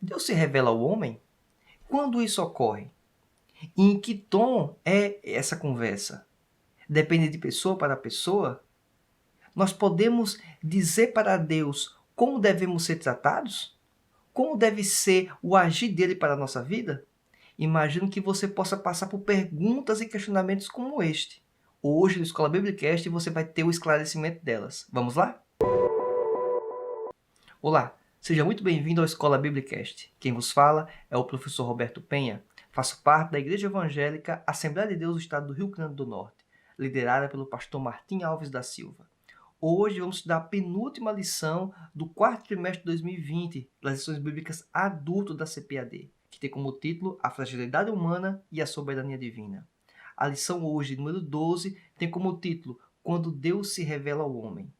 Deus se revela ao homem? Quando isso ocorre? E em que tom é essa conversa? Depende de pessoa para pessoa? Nós podemos dizer para Deus como devemos ser tratados? Como deve ser o agir dele para a nossa vida? Imagino que você possa passar por perguntas e questionamentos como este. Hoje, no Escola Biblicast, você vai ter o esclarecimento delas. Vamos lá? Olá, seja muito bem-vindo ao Escola Biblicast. Quem vos fala é o professor Roberto Penha. Faço parte da Igreja Evangélica Assembleia de Deus do Estado do Rio Grande do Norte, liderada pelo pastor Martim Alves da Silva. Hoje vamos estudar a penúltima lição do quarto trimestre de 2020 das lições bíblicas adulto da CPAD, que tem como título A Fragilidade Humana e a Soberania Divina. A lição hoje, número 12, tem como título Quando Deus se revela ao homem.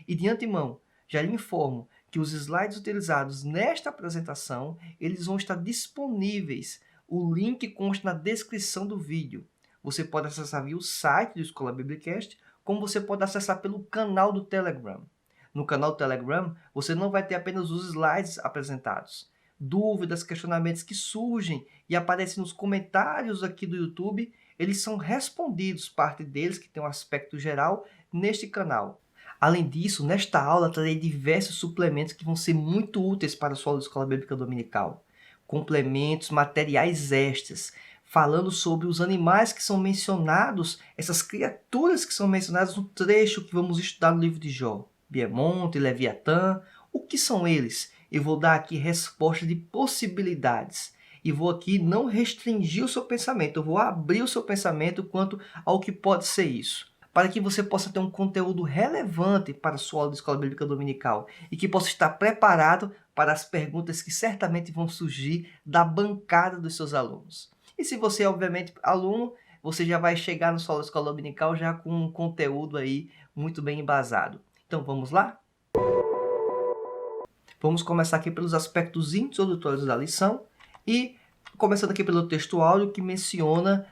E de antemão, já lhe informo que os slides utilizados nesta apresentação, eles vão estar disponíveis. O link consta na descrição do vídeo. Você pode acessar via o site do Escola Biblicast, como você pode acessar pelo canal do Telegram. No canal do Telegram, você não vai ter apenas os slides apresentados. Dúvidas, questionamentos que surgem e aparecem nos comentários aqui do YouTube, eles são respondidos, parte deles, que tem um aspecto geral, neste canal. Além disso, nesta aula trarei diversos suplementos que vão ser muito úteis para a sua aula de Escola Bíblica Dominical. Complementos, materiais extras, falando sobre os animais que são mencionados, essas criaturas que são mencionadas no trecho que vamos estudar no livro de Jó. Biemonte, Leviatã, o que são eles? Eu vou dar aqui resposta de possibilidades. E vou aqui não restringir o seu pensamento, eu vou abrir o seu pensamento quanto ao que pode ser isso, para que você possa ter um conteúdo relevante para a sua aula de Escola Bíblica Dominical e que possa estar preparado para as perguntas que certamente vão surgir da bancada dos seus alunos. E se você é, obviamente, aluno, você já vai chegar na sua aula de Escola Dominical já com um conteúdo aí muito bem embasado. Então, vamos lá? Vamos começar aqui pelos aspectos introdutórios da lição e começando aqui pelo texto áudio que menciona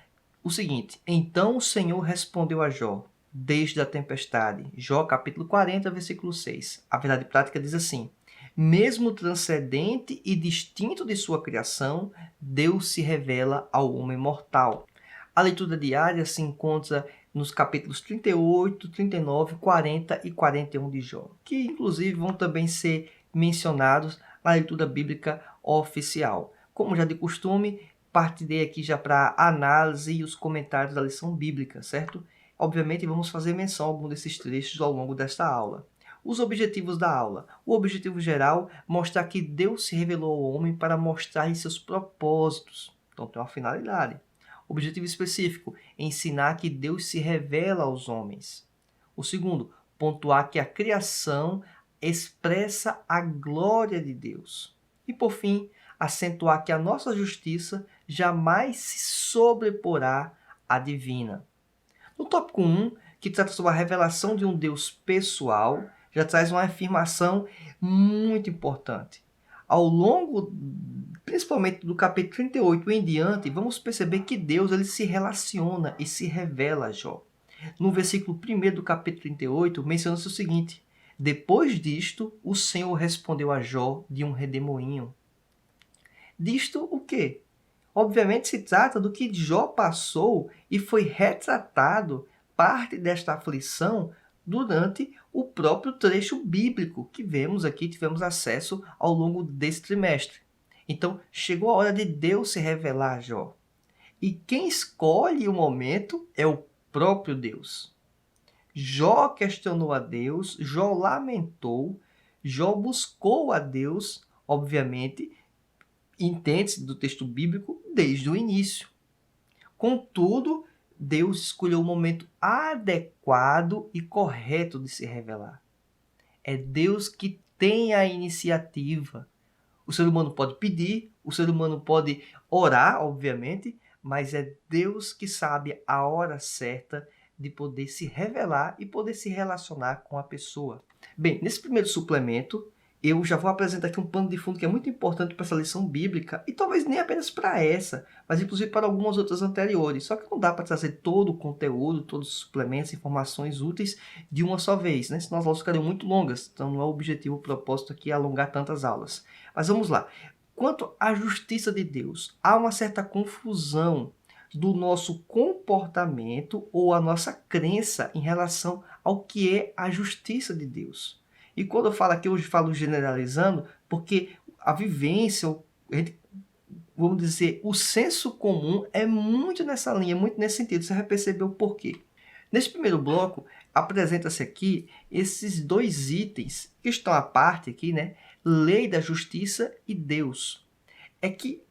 o seguinte: Então o Senhor respondeu a Jó, desde a tempestade. Jó, capítulo 40, versículo 6. A verdade prática diz assim: Mesmo transcendente e distinto de sua criação, Deus se revela ao homem mortal. A leitura diária se encontra nos capítulos 38, 39, 40 e 41 de Jó, que inclusive vão também ser mencionados na leitura bíblica oficial. Como já de costume, partirei aqui já para a análise e os comentários da lição bíblica, certo? Obviamente, vamos fazer menção a algum desses trechos ao longo desta aula. Os objetivos da aula. O objetivo geral, mostrar que Deus se revelou ao homem para mostrar seus propósitos. Então, tem uma finalidade. Objetivo específico, ensinar que Deus se revela aos homens. O segundo, pontuar que a criação expressa a glória de Deus. E, por fim, acentuar que a nossa justiça jamais se sobreporá à divina. No tópico 1, que trata sobre a revelação de um Deus pessoal, já traz uma afirmação muito importante. Ao longo, principalmente do capítulo 38 em diante, vamos perceber que Deus ele se relaciona e se revela a Jó. No versículo 1 do capítulo 38, menciona-se o seguinte: Depois disto, o Senhor respondeu a Jó de um redemoinho. Disto o quê? Obviamente se trata do que Jó passou e foi retratado parte desta aflição durante o próprio trecho bíblico que vemos aqui, tivemos acesso ao longo desse trimestre. Então, chegou a hora de Deus se revelar a Jó. E quem escolhe o momento é o próprio Deus. Jó questionou a Deus, Jó lamentou, Jó buscou a Deus, obviamente, entende-se do texto bíblico desde o início. Contudo, Deus escolheu o momento adequado e correto de se revelar. É Deus que tem a iniciativa. O ser humano pode pedir, o ser humano pode orar, obviamente, mas é Deus que sabe a hora certa de poder se revelar e poder se relacionar com a pessoa. Bem, nesse primeiro suplemento, eu já vou apresentar aqui um pano de fundo que é muito importante para essa lição bíblica, e talvez nem apenas para essa, mas inclusive para algumas outras anteriores. Só que não dá para trazer todo o conteúdo, todos os suplementos, informações úteis de uma só vez, né? Senão as aulas ficariam muito longas, então não é o objetivo, o propósito aqui alongar tantas aulas. Mas vamos lá. quanto à justiça de Deus, há uma certa confusão do nosso comportamento ou a nossa crença em relação ao que é a justiça de Deus. E quando eu falo aqui, hoje falo generalizando, porque a vivência, vamos dizer, o senso comum é muito nessa linha, muito nesse sentido. Você vai perceber o porquê. Nesse primeiro bloco, apresenta-se aqui esses dois itens que estão à parte aqui, né? Lei da justiça e Deus. É que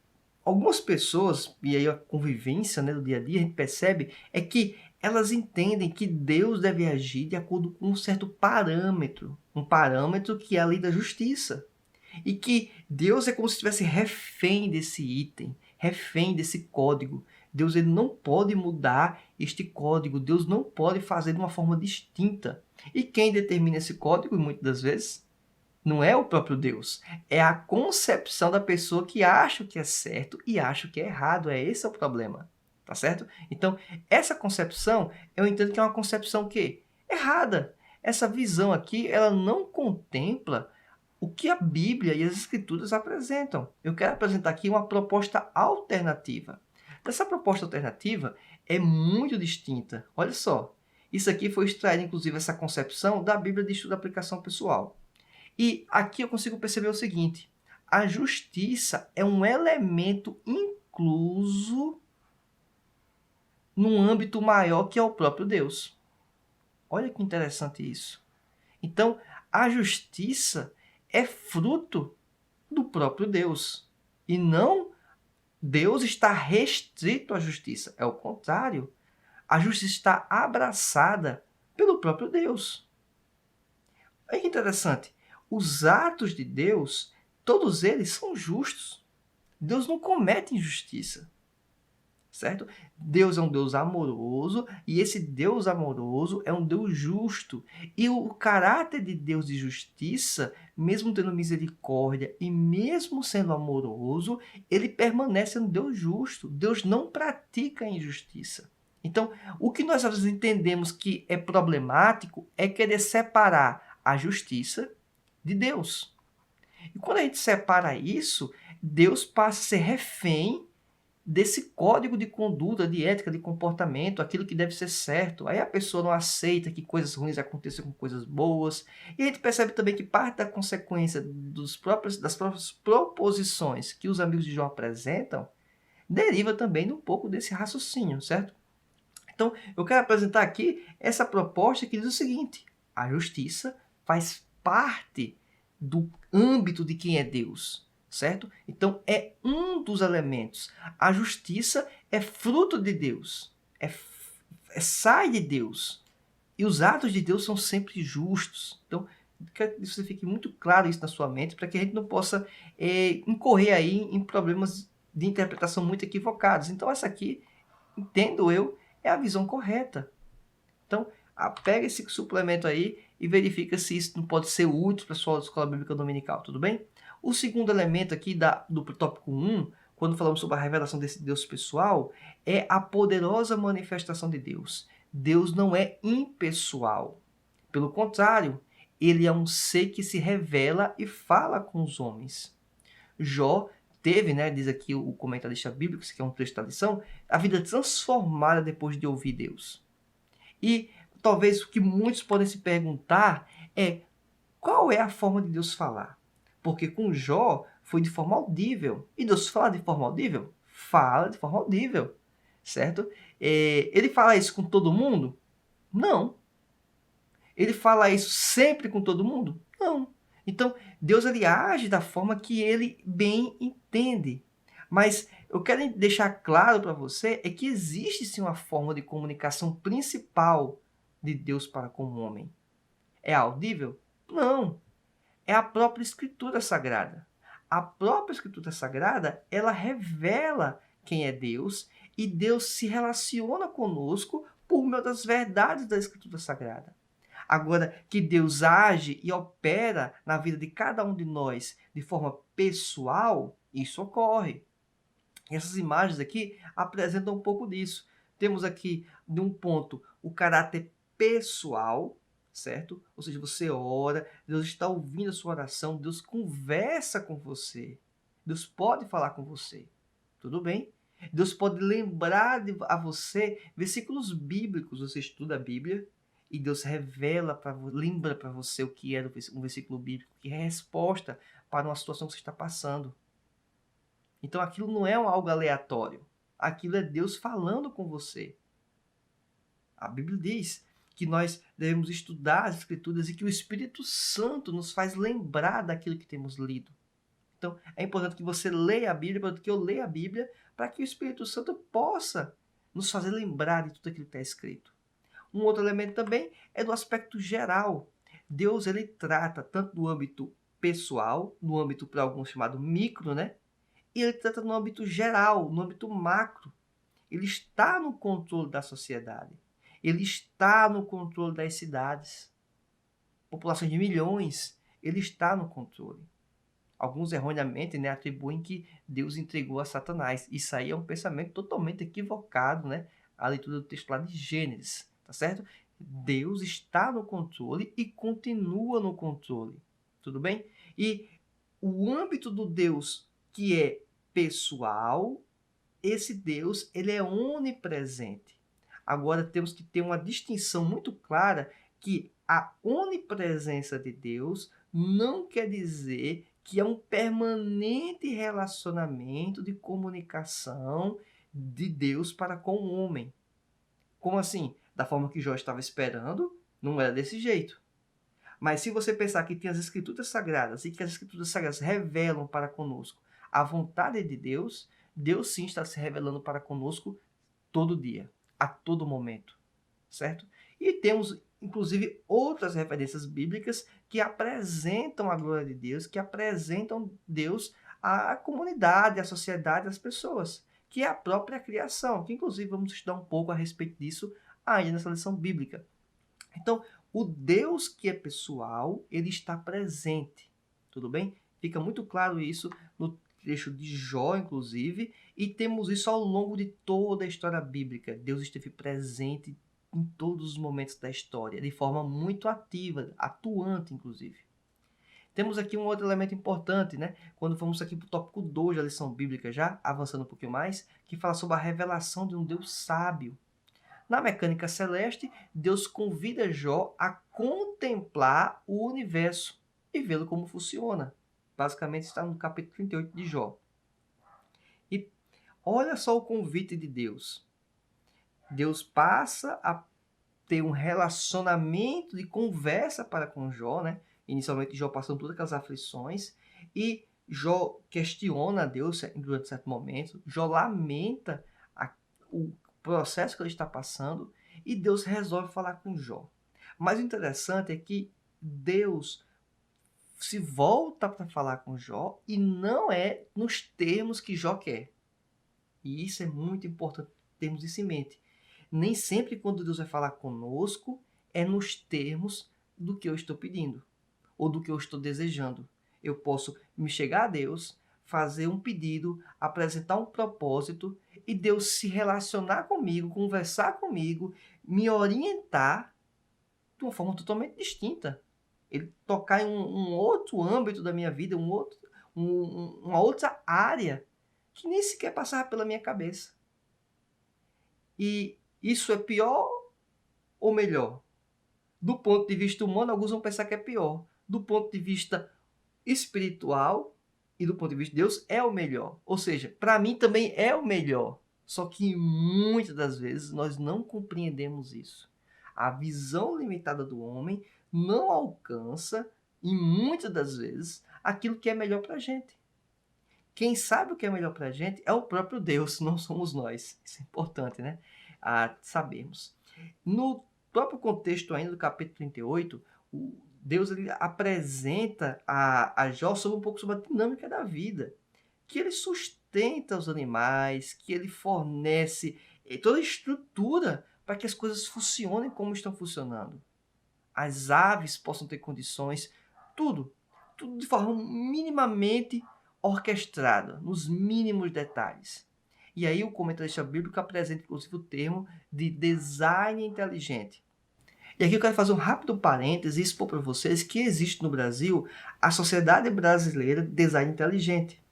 algumas pessoas, e aí a convivência, né, do dia a dia, a gente percebe, é que elas entendem que Deus deve agir de acordo com um certo parâmetro. Um parâmetro que é a lei da justiça. E que Deus é como se estivesse refém desse item, refém desse código. Deus ele não pode mudar este código, Deus não pode fazer de uma forma distinta. E quem determina esse código, muitas das vezes, não é o próprio Deus, é a concepção da pessoa que acha que é certo e acha que é errado. Esse é o problema, tá certo? Então, essa concepção, eu entendo que é uma concepção que errada. Essa visão aqui, ela não contempla o que a Bíblia e as Escrituras apresentam. Eu quero apresentar aqui uma proposta alternativa. Essa proposta alternativa é muito distinta. Olha só, isso aqui foi extraído, inclusive, essa concepção da Bíblia de Estudo e Aplicação Pessoal. E aqui eu consigo perceber o seguinte: a justiça é um elemento incluso num âmbito maior que é o próprio Deus. Olha que interessante isso. Então, a justiça é fruto do próprio Deus. E não Deus está restrito à justiça. É o contrário. A justiça está abraçada pelo próprio Deus. Olha que interessante. Os atos de Deus, todos eles são justos. Deus não comete injustiça. Certo? Deus é um Deus amoroso e esse Deus amoroso é um Deus justo. E o caráter de Deus de justiça, mesmo tendo misericórdia e mesmo sendo amoroso, ele permanece um Deus justo. Deus não pratica injustiça. Então, o que nós às vezes entendemos que é problemático é querer separar a justiça de Deus. E quando a gente separa isso, Deus passa a ser refém desse código de conduta, de ética, de comportamento, aquilo que deve ser certo. Aí a pessoa não aceita que coisas ruins aconteçam com coisas boas. E a gente percebe também que parte da consequência das próprias proposições que os amigos de Jó apresentam deriva também de um pouco desse raciocínio, certo? Então, eu quero apresentar aqui essa proposta que diz o seguinte: a justiça faz parte do âmbito de quem é Deus. Certo? Então, é um dos elementos. A justiça é fruto de Deus. Sai de Deus. E os atos de Deus são sempre justos. Então, quero que você fique muito claro isso na sua mente, para que a gente não possa incorrer aí em problemas de interpretação muito equivocados. Então, essa aqui, entendo eu, é a visão correta. Então, pega esse suplemento aí e verifica se isso não pode ser útil para a sua escola bíblica dominical, tudo bem? O segundo elemento aqui do tópico 1, quando falamos sobre a revelação desse Deus pessoal, é a poderosa manifestação de Deus. Deus não é impessoal. Pelo contrário, ele é um ser que se revela e fala com os homens. Jó teve, né, diz aqui o comentarista bíblico, que é um trecho da lição, a vida transformada depois de ouvir Deus. E talvez o que muitos podem se perguntar é: qual é a forma de Deus falar? Porque com Jó foi de forma audível. E Deus fala de forma audível? Fala de forma audível, certo? Ele fala isso com todo mundo? Não. Ele fala isso sempre com todo mundo? Não. Então, Deus ele age da forma que ele bem entende. Mas eu quero deixar claro para você é que existe sim uma forma de comunicação principal de Deus para com o homem. É audível? Não. É a própria Escritura Sagrada. A própria Escritura Sagrada, ela revela quem é Deus e Deus se relaciona conosco por meio das verdades da Escritura Sagrada. Agora, que Deus age e opera na vida de cada um de nós de forma pessoal, isso ocorre. E essas imagens aqui apresentam um pouco disso. Temos aqui, de um ponto, o caráter pessoal, certo? Ou seja, você ora, Deus está ouvindo a sua oração, Deus conversa com você. Deus pode falar com você. Tudo bem? Deus pode lembrar a você versículos bíblicos. Você estuda a Bíblia e Deus lembra para você o que era um versículo bíblico, que é a resposta para uma situação que você está passando. Então aquilo não é algo aleatório. Aquilo é Deus falando com você. A Bíblia diz que nós devemos estudar as Escrituras e que o Espírito Santo nos faz lembrar daquilo que temos lido. Então, é importante que você leia a Bíblia, para que eu leia a Bíblia, para que o Espírito Santo possa nos fazer lembrar de tudo aquilo que está escrito. Um outro elemento também é do aspecto geral. Deus, ele trata tanto no âmbito pessoal, no âmbito, para alguns, chamado micro, né? E ele trata no âmbito geral, no âmbito macro. Ele está no controle da sociedade. Ele está no controle das cidades. População de milhões, ele está no controle. Alguns erroneamente, né, atribuem que Deus entregou a Satanás. Isso aí é um pensamento totalmente equivocado, né? A leitura do texto lá de Gênesis, tá certo? Deus está no controle e continua no controle. Tudo bem? E o âmbito do Deus que é pessoal, esse Deus, ele é onipresente. Agora temos que ter uma distinção muito clara que a onipresença de Deus não quer dizer que é um permanente relacionamento de comunicação de Deus para com o homem. Como assim? Da forma que Jó estava esperando, não era desse jeito. Mas se você pensar que tem as Escrituras Sagradas e que as Escrituras Sagradas revelam para conosco a vontade de Deus, Deus sim está se revelando para conosco todo dia, a todo momento, certo? E temos, inclusive, outras referências bíblicas que apresentam a glória de Deus, que apresentam Deus à comunidade, à sociedade, às pessoas, que é a própria criação, que inclusive vamos estudar um pouco a respeito disso ainda nessa lição bíblica. Então, o Deus que é pessoal, ele está presente, tudo bem? Fica muito claro isso no trecho de Jó, inclusive, e temos isso ao longo de toda a história bíblica. Deus esteve presente em todos os momentos da história, de forma muito ativa, atuante, inclusive. Temos aqui um outro elemento importante, né? Quando vamos aqui para o tópico 2 da lição bíblica, já avançando um pouquinho mais, que fala sobre a revelação de um Deus sábio. Na mecânica celeste, Deus convida Jó a contemplar o universo e vê-lo como funciona. Basicamente está no capítulo 38 de Jó. E olha só o convite de Deus. Deus passa a ter um relacionamento de conversa para com Jó, né? Inicialmente Jó passando todas aquelas aflições e Jó questiona a Deus durante certo momento. Jó lamenta o processo que ele está passando e Deus resolve falar com Jó. Mas o interessante é que Deus se volta para falar com Jó e não é nos termos que Jó quer. E isso é muito importante termos isso em mente. Nem sempre quando Deus vai falar conosco é nos termos do que eu estou pedindo ou do que eu estou desejando. Eu posso me chegar a Deus, fazer um pedido, apresentar um propósito e Deus se relacionar comigo, conversar comigo, me orientar de uma forma totalmente distinta. Ele tocar em um outro âmbito da minha vida, uma outra área que nem sequer passava pela minha cabeça. E isso é pior ou melhor? Do ponto de vista humano, alguns vão pensar que é pior. Do ponto de vista espiritual e do ponto de vista de Deus, é o melhor. Ou seja, para mim também é o melhor. Só que muitas das vezes nós não compreendemos isso. A visão limitada do homem não alcança, e muitas das vezes, aquilo que é melhor para a gente. Quem sabe o que é melhor para a gente é o próprio Deus, não somos nós. Isso é importante, né? Sabermos. No próprio contexto ainda do capítulo 38, Deus ele apresenta a Jó sobre um pouco sobre a dinâmica da vida. Que ele sustenta os animais, que ele fornece toda a estrutura para que as coisas funcionem como estão funcionando. As aves possam ter condições, tudo de forma minimamente orquestrada, nos mínimos detalhes. E aí o comentarista bíblico apresenta inclusive o termo de design inteligente. E aqui eu quero fazer um rápido parêntese e expor para vocês que existe no Brasil a Sociedade Brasileira de Design Inteligente.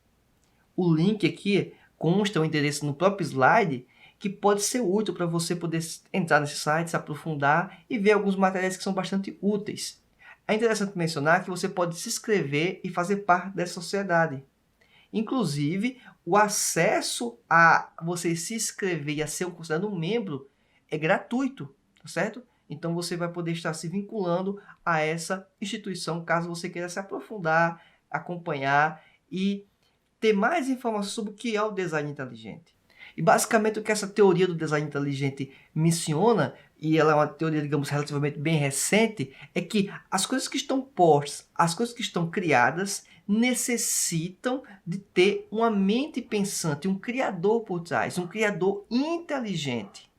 o link aqui, consta o endereço no próprio slide, que pode ser útil para você poder entrar nesse site, se aprofundar e ver alguns materiais que são bastante úteis. É interessante mencionar que você pode se inscrever e fazer parte dessa sociedade. Inclusive, o acesso a você se inscrever e a ser considerado um membro é gratuito, tá certo? Então você vai poder estar se vinculando a essa instituição caso você queira se aprofundar, acompanhar e ter mais informações sobre o que é o design inteligente. E basicamente o que essa teoria do design inteligente menciona, e ela é uma teoria, digamos, relativamente bem recente, é que as coisas que estão postas, as coisas que estão criadas, necessitam de ter uma mente pensante, um criador por trás, um criador inteligente.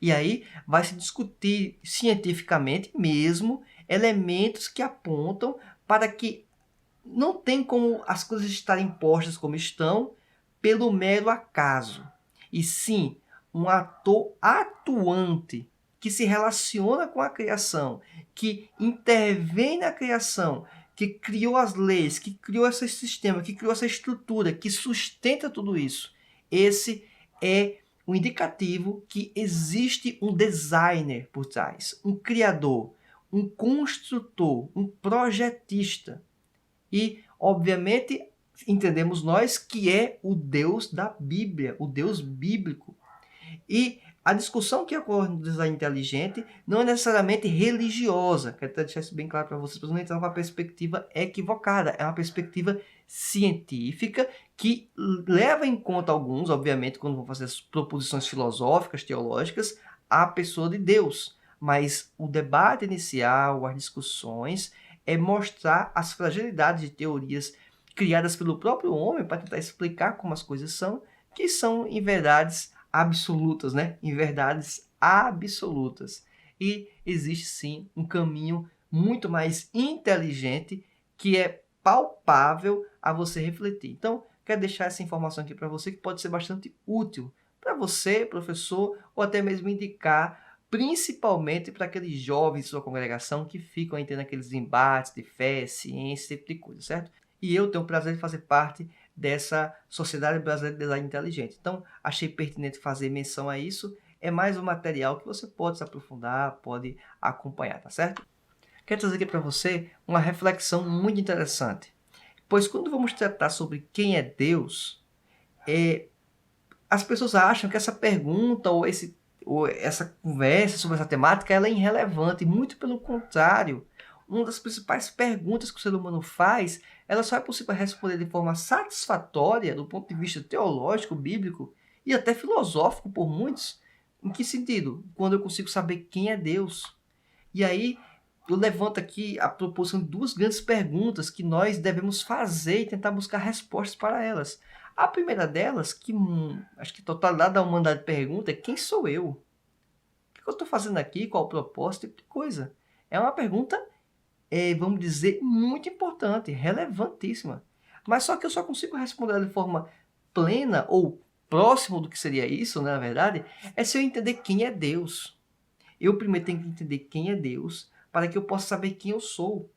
E aí vai se discutir cientificamente mesmo elementos que apontam para que não tem como as coisas estarem postas como estão pelo mero acaso. E sim, um ator atuante que se relaciona com a criação, que intervém na criação, que criou as leis, que criou esse sistema, que criou essa estrutura, que sustenta tudo isso. Esse é o indicativo que existe um designer por trás, um criador, um construtor, um projetista. E, obviamente, entendemos nós que é o Deus da Bíblia, o Deus bíblico. E a discussão que ocorre no design inteligente não é necessariamente religiosa. Quero deixar isso bem claro para vocês, para não entrar numa perspectiva equivocada. É uma perspectiva científica que leva em conta alguns, obviamente, quando vão fazer as proposições filosóficas, teológicas, a pessoa de Deus. Mas o debate inicial, as discussões, é mostrar as fragilidades de teorias criadas pelo próprio homem para tentar explicar como as coisas são, que são em verdades absolutas, né? Em verdades absolutas. E existe sim um caminho muito mais inteligente que é palpável a você refletir. Então, quero deixar essa informação aqui para você que pode ser bastante útil para você, professor, ou até mesmo indicar principalmente para aqueles jovens de sua congregação que ficam aí tendo aqueles embates de fé, ciência, esse tipo de coisa, certo? E eu tenho o prazer de fazer parte dessa Sociedade Brasileira de Design Inteligente. Então, achei pertinente fazer menção a isso. É mais um material que você pode se aprofundar, pode acompanhar, tá certo? Quero trazer aqui para você uma reflexão muito interessante. Pois quando vamos tratar sobre quem é Deus, as pessoas acham que essa pergunta ou essa conversa sobre essa temática ela é irrelevante. Muito pelo contrário. Uma das principais perguntas que o ser humano faz, ela só é possível responder de forma satisfatória do ponto de vista teológico, bíblico e até filosófico por muitos. Em que sentido? Quando eu consigo saber quem é Deus. E aí eu levanto aqui a proposição de duas grandes perguntas que nós devemos fazer e tentar buscar respostas para elas. A primeira delas, que acho que a totalidade da humanidade pergunta, é quem sou eu? O que eu estou fazendo aqui? Qual o propósito? Tipo de coisa. É uma pergunta, vamos dizer, muito importante, relevantíssima. Mas só que eu só consigo responder ela de forma plena ou próximo do que seria isso, né, na verdade, é se eu entender quem é Deus. Eu primeiro tenho que entender quem é Deus para que eu possa saber quem eu sou.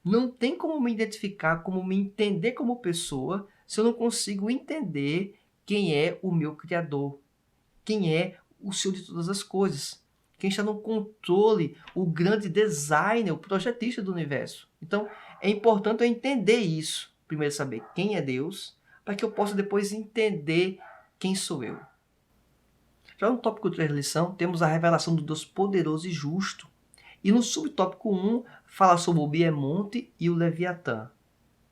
Não tem como me identificar, como me entender como pessoa, se eu não consigo entender quem é o meu Criador, quem é o Senhor de todas as coisas, quem está no controle, o grande designer, o projetista do universo. Então, é importante eu entender isso. Primeiro saber quem é Deus, para que eu possa depois entender quem sou eu. Já no tópico 3 da lição, temos a revelação do Deus poderoso e justo. E no subtópico 1, fala sobre o Biemonte e o Leviatã.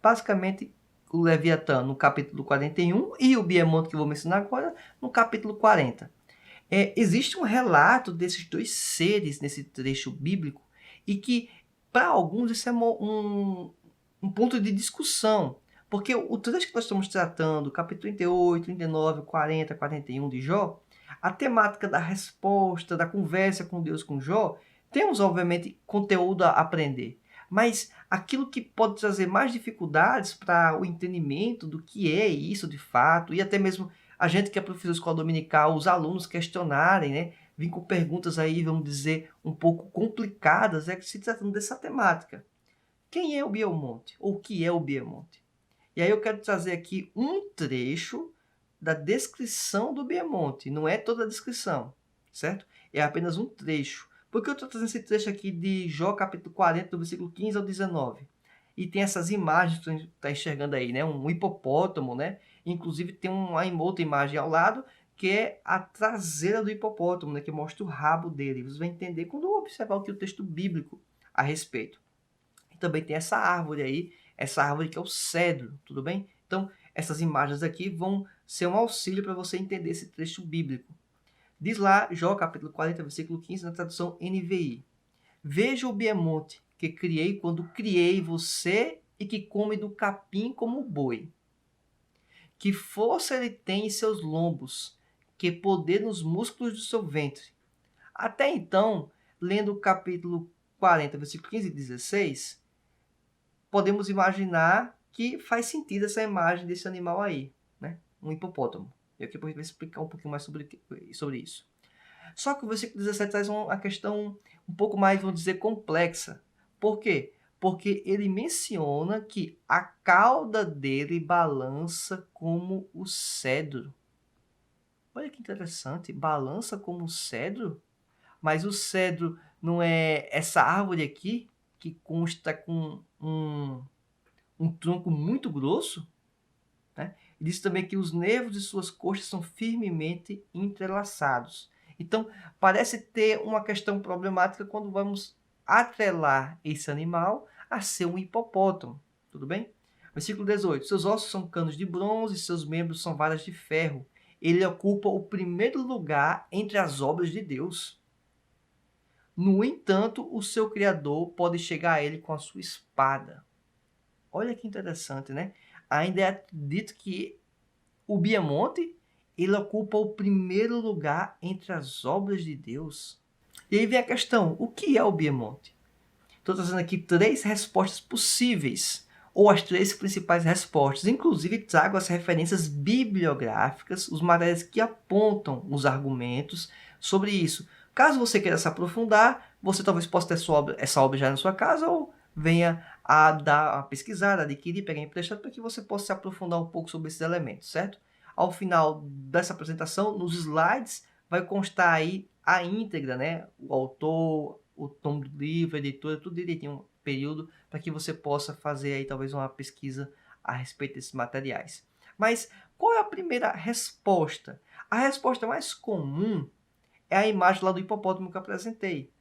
Basicamente, o Leviatã no capítulo 41 e o Biemonte que eu vou mencionar agora no capítulo 40. Existe um relato desses dois seres nesse trecho bíblico e que, para alguns, isso é um ponto de discussão. Porque o trecho que nós estamos tratando, capítulo 38, 39, 40, 41 de Jó, a temática da resposta, da conversa com Deus com Jó, temos, obviamente, conteúdo a aprender. Mas aquilo que pode trazer mais dificuldades para o entendimento do que é isso de fato, e até mesmo a gente que é professor de escola dominical, os alunos questionarem, né? Vir com perguntas aí, vamos dizer, um pouco complicadas, que se tratando dessa temática. Quem é o Biemonte? Ou o que é o Biemonte? E aí eu quero trazer aqui um trecho da descrição do Biemonte. Não é toda a descrição, certo? É apenas um trecho. Por que eu estou trazendo esse trecho aqui de Jó, capítulo 40, do versículo 15 ao 19? E tem essas imagens que você está enxergando aí, né? Um hipopótamo, né? Inclusive tem uma outra imagem ao lado, que é a traseira do hipopótamo, né? Que mostra o rabo dele. Você vai entender quando observar o que o texto bíblico a respeito. E também tem essa árvore aí, essa árvore que é o cedro, tudo bem? Então, essas imagens aqui vão ser um auxílio para você entender esse trecho bíblico. Diz lá, Jó, capítulo 40, versículo 15, na tradução NVI. Veja o biemonte que criei quando criei você e que come do capim como boi. Que força ele tem em seus lombos, que poder nos músculos do seu ventre. Até então, lendo o capítulo 40, versículo 15 e 16, podemos imaginar que faz sentido essa imagem desse animal aí, né? Um hipopótamo. Eu aqui vou explicar um pouquinho mais sobre isso. Só que o versículo 17 traz uma questão um pouco mais, vamos dizer, complexa. Por quê? Porque ele menciona que a cauda dele balança como o cedro. Olha que interessante, balança como o cedro? Mas o cedro não é essa árvore aqui, que consta com um tronco muito grosso? Né? E diz também que os nervos de suas coxas são firmemente entrelaçados. Então, parece ter uma questão problemática quando vamos atrelar esse animal a ser um hipopótamo. Tudo bem? Versículo 18. Seus ossos são canos de bronze e seus membros são varas de ferro. Ele ocupa o primeiro lugar entre as obras de Deus. No entanto, o seu Criador pode chegar a ele com a sua espada. Olha que interessante, né? Ainda é dito que o Biemonte, ele ocupa o primeiro lugar entre as obras de Deus. E aí vem a questão, o que é o Biemonte? Estou trazendo aqui 3 respostas possíveis, ou as 3 principais respostas. Inclusive, trago as referências bibliográficas, os materiais que apontam os argumentos sobre isso. Caso você queira se aprofundar, você talvez possa ter essa obra já na sua casa, ou venha a pesquisar, a adquirir, pegar emprestado, para que você possa se aprofundar um pouco sobre esses elementos, certo? Ao final dessa apresentação, nos slides, vai constar aí a íntegra, né? O autor, o tom do livro, a editora, tudo direitinho, período, para que você possa fazer aí talvez uma pesquisa a respeito desses materiais. Mas qual é a primeira resposta? A resposta mais comum é a imagem lá do hipopótamo que eu apresentei.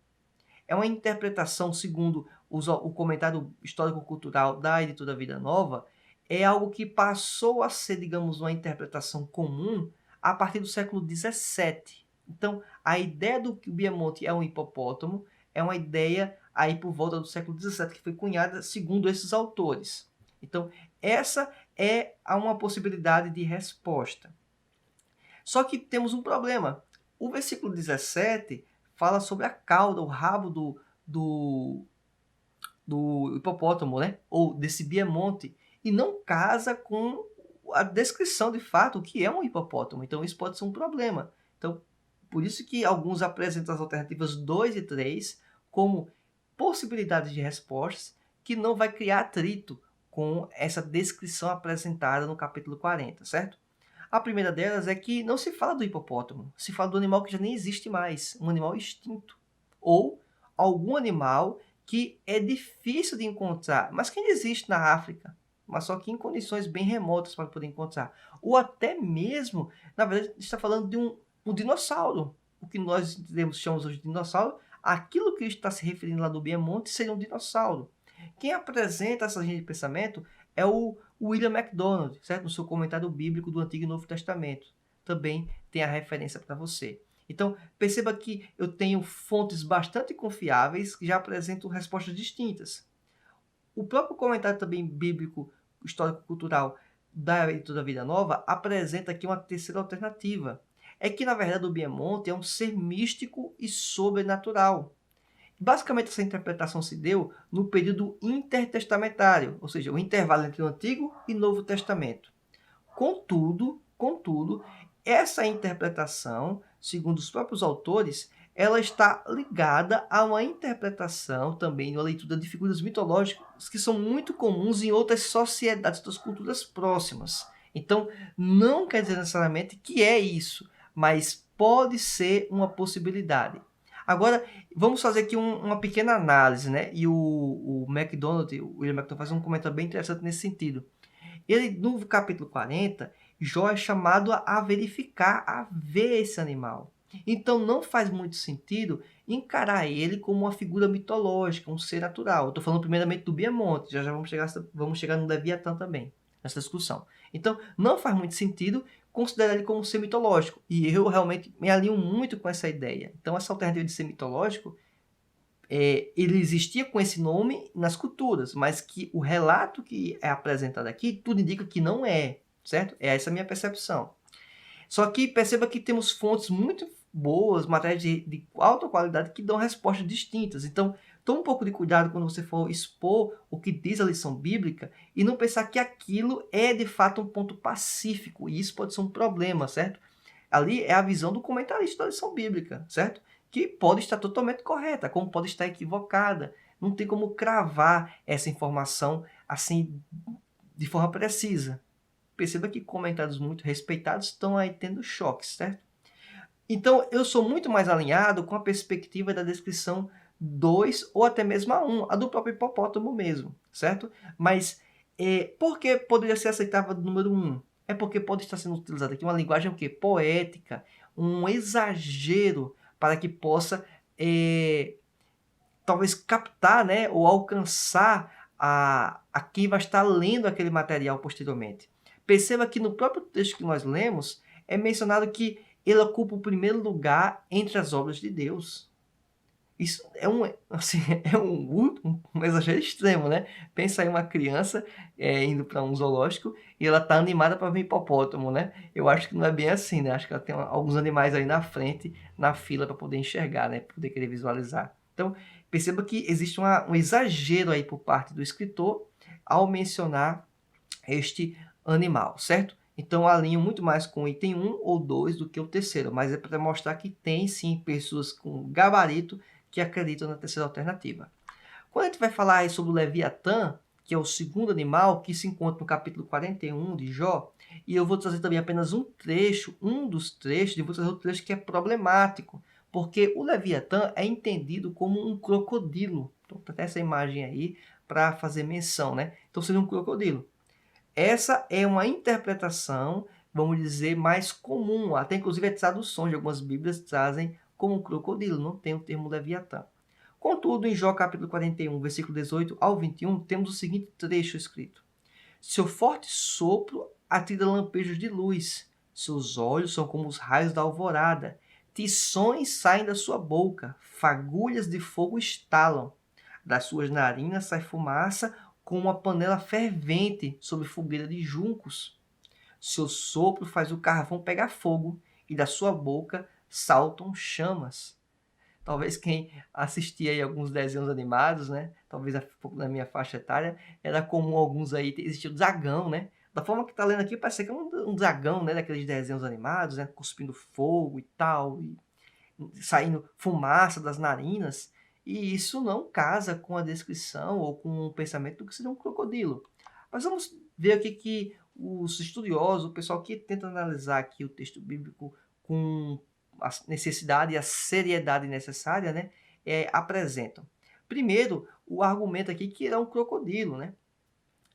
É uma interpretação, segundo o comentário histórico-cultural da editora Vida Nova, é algo que passou a ser, digamos, uma interpretação comum a partir do século XVII. Então, a ideia do que o Biemonte é um hipopótamo é uma ideia aí por volta do século XVII, que foi cunhada segundo esses autores. Então, essa é uma possibilidade de resposta. Só que temos um problema. O versículo 17 fala sobre a cauda, o rabo do hipopótamo, né? Ou desse biemonte, e não casa com a descrição de fato o que é um hipopótamo. Então isso pode ser um problema. Então, por isso que alguns apresentam as alternativas 2 e 3 como possibilidades de respostas que não vai criar atrito com essa descrição apresentada no capítulo 40, certo? A primeira delas é que não se fala do hipopótamo, se fala do animal que já nem existe mais, um animal extinto. Ou algum animal que é difícil de encontrar, mas que ainda existe na África, mas só que em condições bem remotas para poder encontrar. Ou até mesmo, na verdade, está falando de um dinossauro. O que nós chamamos hoje de dinossauro, aquilo que está se referindo lá do Biemonte seria um dinossauro. Quem apresenta essa linha de pensamento é o William MacDonald, certo? No seu comentário bíblico do Antigo e Novo Testamento. Também tem a referência para você. Então, perceba que eu tenho fontes bastante confiáveis que já apresentam respostas distintas. O próprio comentário também bíblico, histórico-cultural da editora Vida Nova apresenta aqui uma terceira alternativa. É que, na verdade, o Biemonte é um ser místico e sobrenatural. Basicamente, essa interpretação se deu no período intertestamentário, ou seja, o intervalo entre o Antigo e Novo Testamento. Contudo, essa interpretação, segundo os próprios autores, ela está ligada a uma interpretação também, uma leitura de figuras mitológicas que são muito comuns em outras sociedades, outras culturas próximas. Então, não quer dizer necessariamente que é isso, mas pode ser uma possibilidade. Agora, vamos fazer aqui uma pequena análise, né? E o MacDonald, o William MacDonald, faz um comentário bem interessante nesse sentido. Ele, no capítulo 40, Jó é chamado a verificar, a ver esse animal. Então, não faz muito sentido encarar ele como uma figura mitológica, um ser natural. Estou falando primeiramente do Biemonte, já vamos chegar no Leviatã também, nessa discussão. Então, não faz muito sentido considerar ele como um ser mitológico. E eu realmente me alinho muito com essa ideia. Então, essa alternativa de ser mitológico, ele existia com esse nome nas culturas, mas que o relato que é apresentado aqui, tudo indica que não é, certo? É essa a minha percepção. Só que perceba que temos fontes muito boas, matérias de alta qualidade, que dão respostas distintas. Então, tome um pouco de cuidado quando você for expor o que diz a lição bíblica e não pensar que aquilo é de fato um ponto pacífico, e isso pode ser um problema, certo? Ali é a visão do comentarista da lição bíblica, certo? Que pode estar totalmente correta, como pode estar equivocada. Não tem como cravar essa informação assim de forma precisa. Perceba que comentários muito respeitados estão aí tendo choques, certo? Então, eu sou muito mais alinhado com a perspectiva da descrição 2 ou até mesmo a 1, a do próprio hipopótamo mesmo, certo? Mas por que poderia ser aceitável do número 1? É porque pode estar sendo utilizada aqui uma linguagem o quê? Poética, um exagero para que possa talvez captar, né, ou alcançar a quem vai estar lendo aquele material posteriormente. Perceba que no próprio texto que nós lemos é mencionado que ele ocupa o primeiro lugar entre as obras de Deus. Isso é assim, é um exagero extremo, né? Pensa em uma criança indo para um zoológico e ela está animada para ver hipopótamo, né? Eu acho que não é bem assim, né? Acho que ela tem alguns animais aí na frente, na fila, para poder enxergar, né? Para poder querer visualizar. Então, perceba que existe um exagero aí por parte do escritor ao mencionar este animal, certo? Então, alinho muito mais com o item 1 ou 2 do que o terceiro, mas é para mostrar que tem sim pessoas com gabarito que acreditam na terceira alternativa. Quando a gente vai falar aí sobre o Leviatã, que é o segundo animal, que se encontra no capítulo 41 de Jó, e eu vou trazer também apenas um trecho, um dos trechos, e vou trazer outro trecho que é problemático, porque o Leviatã é entendido como um crocodilo. Então, tem essa imagem aí para fazer menção, né? Então, seria um crocodilo. Essa é uma interpretação, vamos dizer, mais comum. Até inclusive as traduções de algumas bíblias trazem como um crocodilo, não tem o termo Leviatã. Contudo, em Jó capítulo 41, versículo 18 ao 21, temos o seguinte trecho escrito: Seu forte sopro atira lampejos de luz, seus olhos são como os raios da alvorada, tições saem da sua boca, fagulhas de fogo estalam, das suas narinas sai fumaça como uma panela fervente sobre fogueira de juncos. Seu sopro faz o carvão pegar fogo e da sua boca saltam chamas. Talvez quem assistia aí alguns desenhos animados, né? Talvez na minha faixa etária, era comum alguns aí, existia o dragão, né? Da forma que tá lendo aqui, parece que é um dragão, né? Daqueles desenhos animados, né? Cuspindo fogo e tal, e saindo fumaça das narinas. E isso não casa com a descrição ou com o pensamento do que seria um crocodilo. Mas vamos ver o que os estudiosos, o pessoal que tenta analisar aqui o texto bíblico com a necessidade e a seriedade necessária, né, apresentam. Primeiro, o argumento aqui que é um crocodilo, né?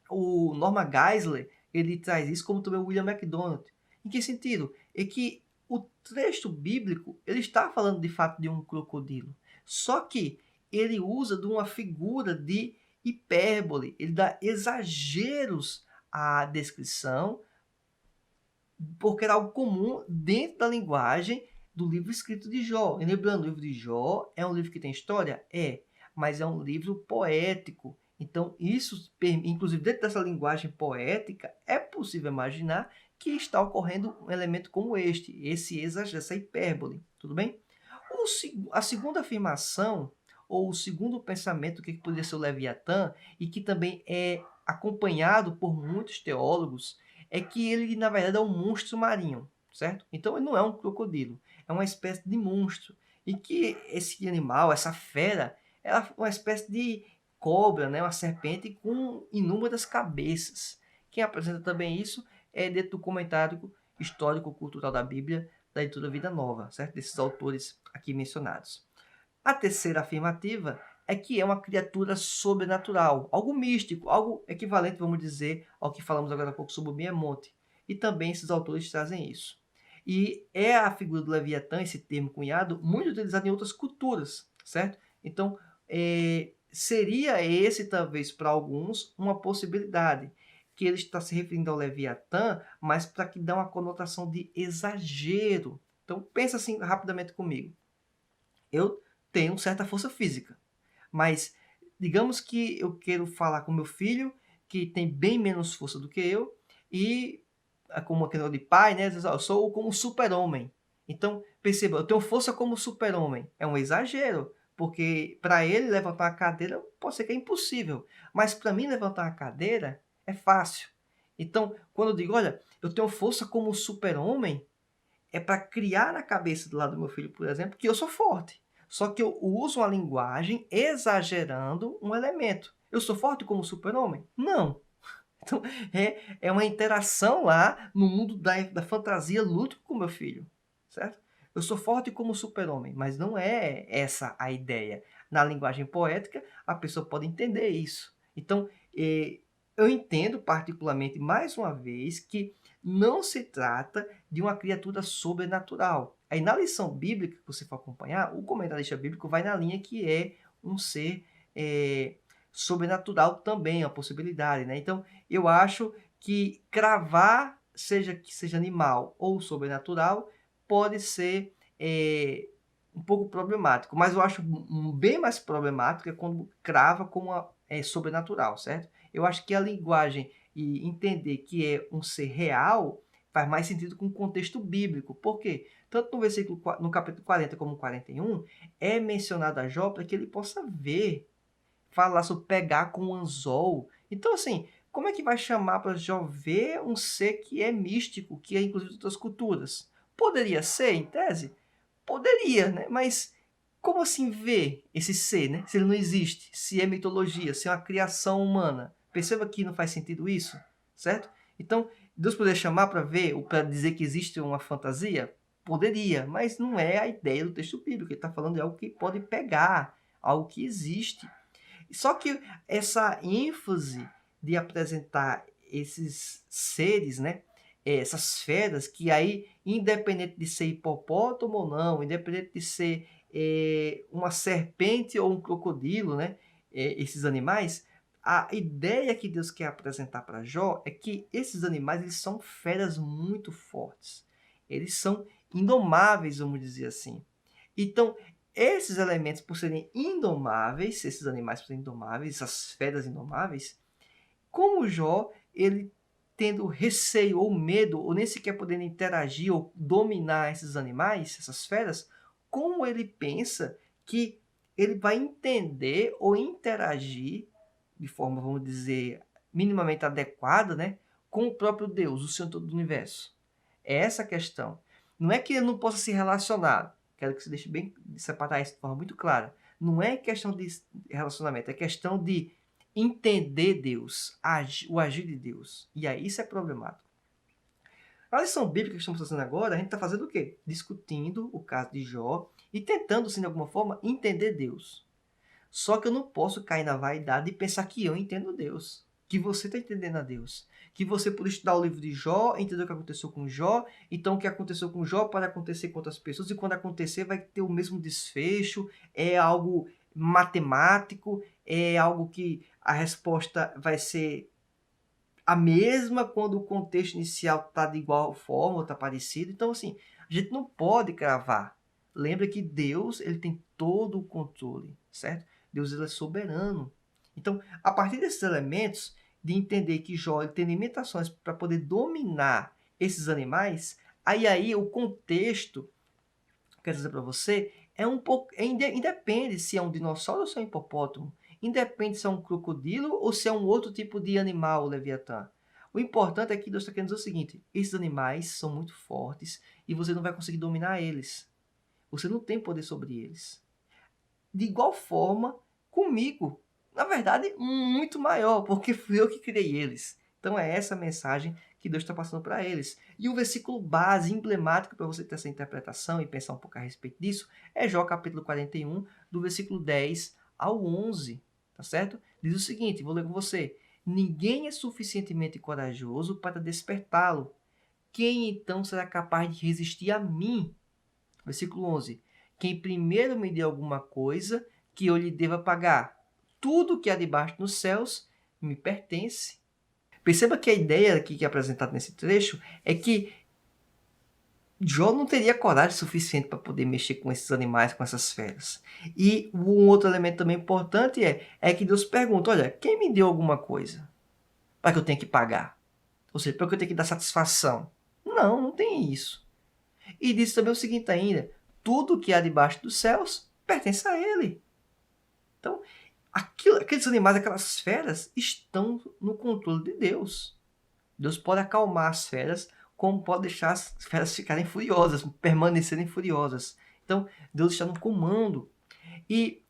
O Norman Geisler, ele traz isso, como também o William MacDonald. Em que sentido? É que o texto bíblico, ele está falando de fato de um crocodilo. Só que ele usa de uma figura de hipérbole, ele dá exageros à descrição, porque era algo comum dentro da linguagem do livro escrito de Jó. E lembrando, o livro de Jó é um livro que tem história? É, mas é um livro poético. Então, isso, inclusive dentro dessa linguagem poética, é possível imaginar que está ocorrendo um elemento como esse exagero, essa hipérbole. Tudo bem? A segunda afirmação, ou o segundo pensamento que poderia ser o Leviatã, e que também é acompanhado por muitos teólogos, é que ele, na verdade, é um monstro marinho, certo? Então, ele não é um crocodilo, é uma espécie de monstro. e que esse animal, essa fera, ela é uma espécie de cobra, né? Uma serpente com inúmeras cabeças. Quem apresenta também isso é dentro do comentário histórico-cultural da Bíblia, da Editora Vida Nova, certo? Desses autores aqui mencionados. A terceira afirmativa é que é uma criatura sobrenatural, algo místico, algo equivalente, vamos dizer, ao que falamos agora há pouco sobre o Behemoth. E também esses autores trazem isso. E é a figura do Leviatã, esse termo cunhado, muito utilizado em outras culturas, certo? Então, seria esse, talvez, para alguns, uma possibilidade, que ele está se referindo ao Leviatã, mas para que dá uma conotação de exagero. Então, pensa assim rapidamente comigo. Eu tenho certa força física, mas digamos que eu quero falar com meu filho, que tem bem menos força do que eu, e como aquele de pai, né? Diz, eu sou como um super-homem. Então, perceba, eu tenho força como super-homem. É um exagero, porque para ele levantar uma cadeira pode ser que é impossível, mas para mim levantar uma cadeira é fácil. Então, quando eu digo, olha, eu tenho força como super-homem, é para criar na cabeça do lado do meu filho, por exemplo, que eu sou forte. Só que eu uso uma linguagem exagerando um elemento. Eu sou forte como super-homem? Não. Então, é uma interação lá no mundo da fantasia lúdico com meu filho, certo? Eu sou forte como super-homem, mas não é essa a ideia. Na linguagem poética, a pessoa pode entender isso. Então, eu entendo particularmente, mais uma vez, que não se trata de uma criatura sobrenatural. Aí, na lição bíblica que você for acompanhar, o comentarista bíblico vai na linha que é um ser sobrenatural também, é uma possibilidade, né? Então, eu acho que cravar, seja que seja animal ou sobrenatural, pode ser um pouco problemático. Mas eu acho bem mais problemático é quando crava como sobrenatural, certo? Eu acho que a linguagem e entender que é um ser real faz mais sentido com o contexto bíblico. Por quê? Tanto no versículo, no capítulo 40 como no 41, é mencionado a Jó para que ele possa ver, falar sobre pegar com um anzol. Então, assim, como é que vai chamar para Jó ver um ser que é místico, que é inclusive de outras culturas? Poderia ser, em tese? Poderia, né? Mas como assim ver esse ser, né? Se ele não existe, se é mitologia, se é uma criação humana. Perceba que não faz sentido isso, certo? Então, Deus poderia chamar para ver, ou para dizer que existe uma fantasia? Poderia, mas não é a ideia do texto bíblico. Ele está falando de algo que pode pegar, algo que existe. Só que essa ênfase de apresentar esses seres, né? Essas feras que aí, independente de ser hipopótamo ou não, independente de ser uma serpente ou um crocodilo, né? Esses animais, a ideia que Deus quer apresentar para Jó é que esses animais eles são feras muito fortes. Eles são indomáveis, vamos dizer assim. Então, esses elementos, por serem indomáveis, esses animais por serem indomáveis, essas feras indomáveis, como Jó, ele tendo receio ou medo, ou nem sequer podendo interagir ou dominar esses animais, essas feras, como ele pensa que ele vai entender ou interagir de forma, vamos dizer, minimamente adequada, né, com o próprio Deus, o Senhor do universo? É essa a questão. Não é que ele não possa se relacionar. Quero que você deixe bem separar isso de forma muito clara. Não é questão de relacionamento, é questão de entender Deus, o agir de Deus. E aí isso é problemático. Na lição bíblica que estamos fazendo agora, a gente está fazendo o quê? Discutindo o caso de Jó e tentando, assim, de alguma forma, entender Deus. Só que eu não posso cair na vaidade e pensar que eu entendo Deus, que você está entendendo a Deus, que você, por estudar o livro de Jó, entender o que aconteceu com Jó, então o que aconteceu com Jó pode acontecer com outras pessoas, e quando acontecer vai ter o mesmo desfecho, é algo matemático, é algo que a resposta vai ser a mesma quando o contexto inicial está de igual forma ou está parecido. Então, assim, a gente não pode cravar. Lembra que Deus ele tem todo o controle, certo? Deus ele é soberano. Então, a partir desses elementos, de entender que Jó ele tem limitações para poder dominar esses animais, aí o contexto, quero dizer para você, é um pouco, independe se é um dinossauro ou se é um hipopótamo, independe se é um crocodilo ou se é um outro tipo de animal, o Leviatã. O importante é que Deus está querendo dizer o seguinte: esses animais são muito fortes e você não vai conseguir dominar eles. Você não tem poder sobre eles. De igual forma, comigo. Na verdade, muito maior, porque fui eu que criei eles. Então é essa mensagem que Deus está passando para eles. E o versículo base, emblemático para você ter essa interpretação e pensar um pouco a respeito disso, é Jó capítulo 41, do versículo 10 ao 11. Tá certo? Diz o seguinte, vou ler com você. Ninguém é suficientemente corajoso para despertá-lo. Quem então será capaz de resistir a mim? Versículo 11. Quem primeiro me deu alguma coisa que eu lhe deva pagar. Tudo que há debaixo dos céus me pertence. Perceba que a ideia aqui que é apresentada nesse trecho é que Jó não teria coragem suficiente para poder mexer com esses animais, com essas feras. E um outro elemento também importante é que Deus pergunta, olha, quem me deu alguma coisa para que eu tenha que pagar? Ou seja, para que eu tenha que dar satisfação? Não, não tem isso. E diz também o seguinte ainda, tudo que há debaixo dos céus pertence a ele. Então, aqueles animais, aquelas feras, estão no controle de Deus. Deus pode acalmar as feras, como pode deixar as feras ficarem furiosas, permanecerem furiosas. Então, Deus está no comando. E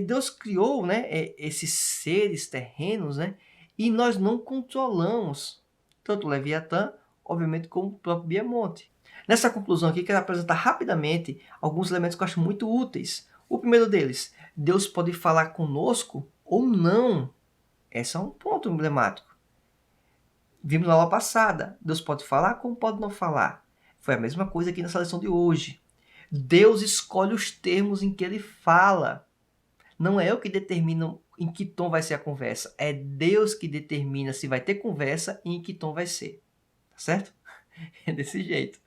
Deus criou, né, esses seres terrenos, né, e nós não controlamos tanto o Leviatã, obviamente, como o próprio Biemonte. Nessa conclusão aqui, quero apresentar rapidamente alguns elementos que eu acho muito úteis. O primeiro deles, Deus pode falar conosco ou não. Esse é um ponto emblemático. Vimos na aula passada, Deus pode falar como pode não falar. Foi a mesma coisa aqui nessa lição de hoje. Deus escolhe os termos em que ele fala. Não é eu que determino em que tom vai ser a conversa. É Deus que determina se vai ter conversa e em que tom vai ser. Tá certo? É desse jeito.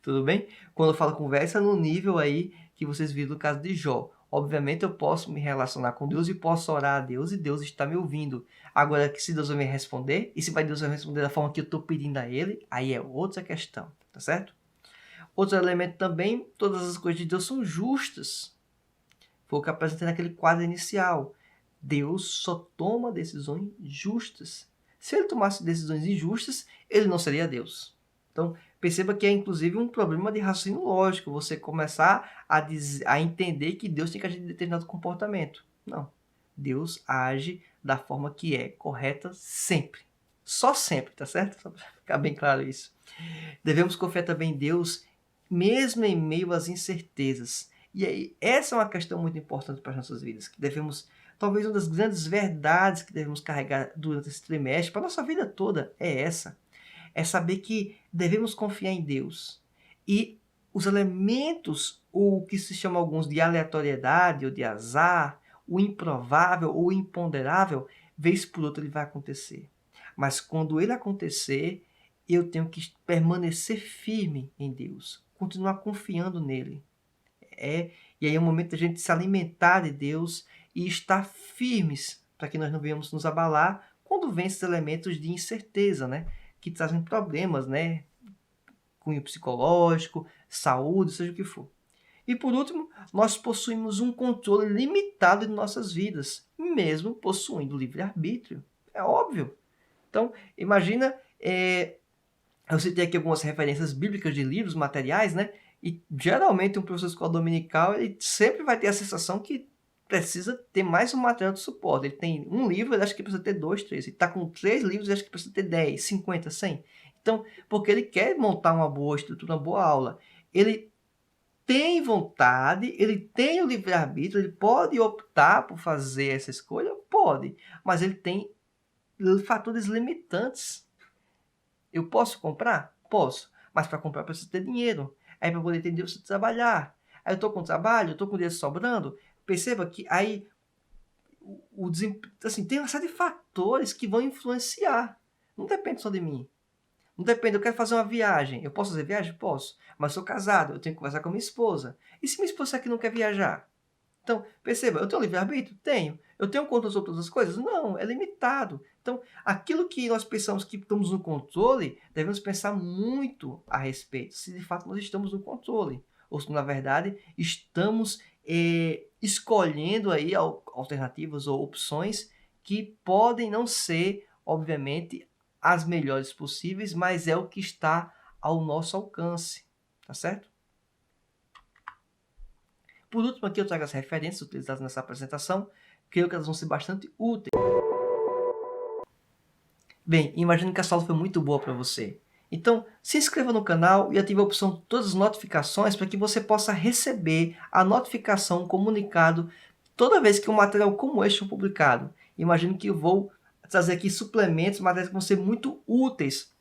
Tudo bem? Quando eu falo conversa, no nível aí que vocês viram no caso de Jó. Obviamente eu posso me relacionar com Deus e posso orar a Deus e Deus está me ouvindo. Agora, que se Deus vai me responder, e se Deus vai me responder da forma que eu estou pedindo a Ele, aí é outra questão. Tá certo? Outro elemento também, todas as coisas de Deus são justas. Foi o que eu apresentei naquele quadro inicial. Deus só toma decisões justas. Se ele tomasse decisões injustas, ele não seria Deus. Então, perceba que é inclusive um problema de raciocínio lógico, você começar a entender que Deus tem que agir de determinado comportamento. Não. Deus age da forma que é correta sempre. Só sempre, tá certo? Só para ficar bem claro isso. Devemos confiar também em Deus, mesmo em meio às incertezas. E aí, essa é uma questão muito importante para as nossas vidas, que devemos, talvez uma das grandes verdades que devemos carregar durante esse trimestre, para a nossa vida toda, é essa. É saber que devemos confiar em Deus. E os elementos, o que se chama alguns de aleatoriedade ou de azar, o improvável ou o imponderável, vez por outra ele vai acontecer. Mas quando ele acontecer, eu tenho que permanecer firme em Deus, continuar confiando nele. E aí é o momento da gente se alimentar de Deus e estar firmes para que nós não venhamos nos abalar quando vem esses elementos de incerteza, né? Que trazem problemas, né? Cunho psicológico, saúde, seja o que for. E por último, nós possuímos um controle limitado de nossas vidas, mesmo possuindo livre-arbítrio. É óbvio. Então, imagina, eu citei aqui algumas referências bíblicas de livros, materiais, né? E geralmente um professor de escola dominical, ele sempre vai ter a sensação que precisa ter mais um material de suporte. Ele tem um livro, ele acha que precisa ter 2, 3. Ele está com 3 livros, ele acha que precisa ter 10, 50, 100. Então, porque ele quer montar uma boa estrutura, uma boa aula. Ele tem vontade, ele tem o livre-arbítrio, ele pode optar por fazer essa escolha? Pode. Mas ele tem fatores limitantes. Eu posso comprar? Posso. Mas para comprar eu preciso ter dinheiro. Aí para poder ter dinheiro eu preciso trabalhar. Aí eu estou com trabalho, eu estou com dinheiro sobrando. Perceba que aí assim, tem uma série de fatores que vão influenciar. Não depende só de mim. Não depende, eu quero fazer uma viagem. Eu posso fazer viagem? Posso. Mas sou casado, eu tenho que conversar com a minha esposa. E se minha esposa aqui não quer viajar? Então, perceba, eu tenho livre-arbítrio? Tenho. Eu tenho controle sobre todas as coisas? Não, é limitado. Então, aquilo que nós pensamos que estamos no controle, devemos pensar muito a respeito, se de fato nós estamos no controle. Ou se, na verdade, estamos escolhendo aí alternativas ou opções que podem não ser, obviamente, as melhores possíveis, mas é o que está ao nosso alcance. Tá certo? Por último, aqui eu trago as referências utilizadas nessa apresentação. Creio que elas vão ser bastante úteis. Bem, imagino que essa aula foi muito boa para você. Então, se inscreva no canal e ative a opção de todas as notificações para que você possa receber a notificação, um comunicado, toda vez que um material como este for publicado. Imagino que eu vou trazer aqui suplementos, materiais que vão ser muito úteis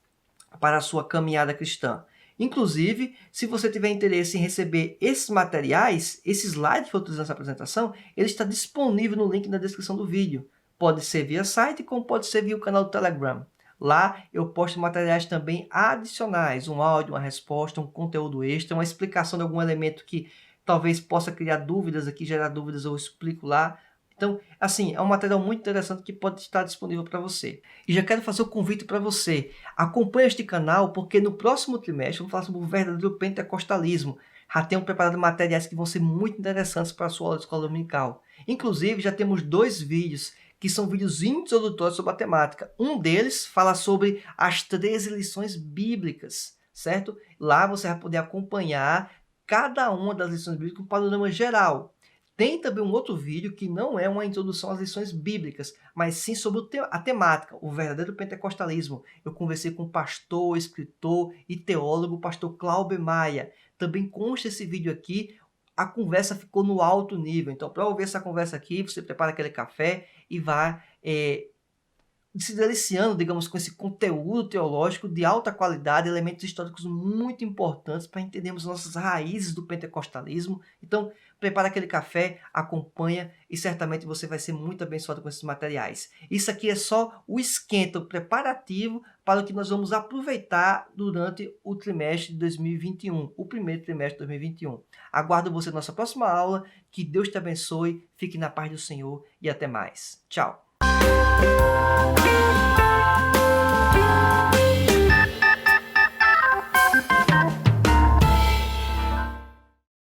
para a sua caminhada cristã. Inclusive, se você tiver interesse em receber esses materiais, esse slide que eu utilizei nessa apresentação, ele está disponível no link na descrição do vídeo. Pode ser via site, como pode ser via o canal do Telegram. Lá eu posto materiais também adicionais, um áudio, uma resposta, um conteúdo extra, uma explicação de algum elemento que talvez possa criar dúvidas aqui, gerar dúvidas, eu explico lá. Então, assim, é um material muito interessante que pode estar disponível para você. E já quero fazer o convite para você. Acompanhe este canal, porque no próximo trimestre vamos falar sobre o verdadeiro pentecostalismo. Já tenho preparado materiais que vão ser muito interessantes para a sua aula de escola dominical. Inclusive, já temos 2 vídeos que são vídeos introdutórios sobre a temática. Um deles fala sobre as 13 lições bíblicas, certo? Lá você vai poder acompanhar cada uma das lições bíblicas com um panorama geral. Tem também um outro vídeo que não é uma introdução às lições bíblicas, mas sim sobre a temática, o verdadeiro pentecostalismo. Eu conversei com o pastor, escritor e teólogo, o pastor Cláudio Maia. Também consta esse vídeo aqui. A conversa ficou no alto nível. Então, para ouvir essa conversa aqui, você prepara aquele café e vai se deliciando, digamos, com esse conteúdo teológico de alta qualidade, elementos históricos muito importantes para entendermos nossas raízes do pentecostalismo. Então, prepara aquele café, acompanha e certamente você vai ser muito abençoado com esses materiais. Isso aqui é só o esquenta, o preparativo para o que nós vamos aproveitar durante o trimestre de 2021, o primeiro trimestre de 2021. Aguardo você na nossa próxima aula. Que Deus te abençoe, fique na paz do Senhor e até mais. Tchau!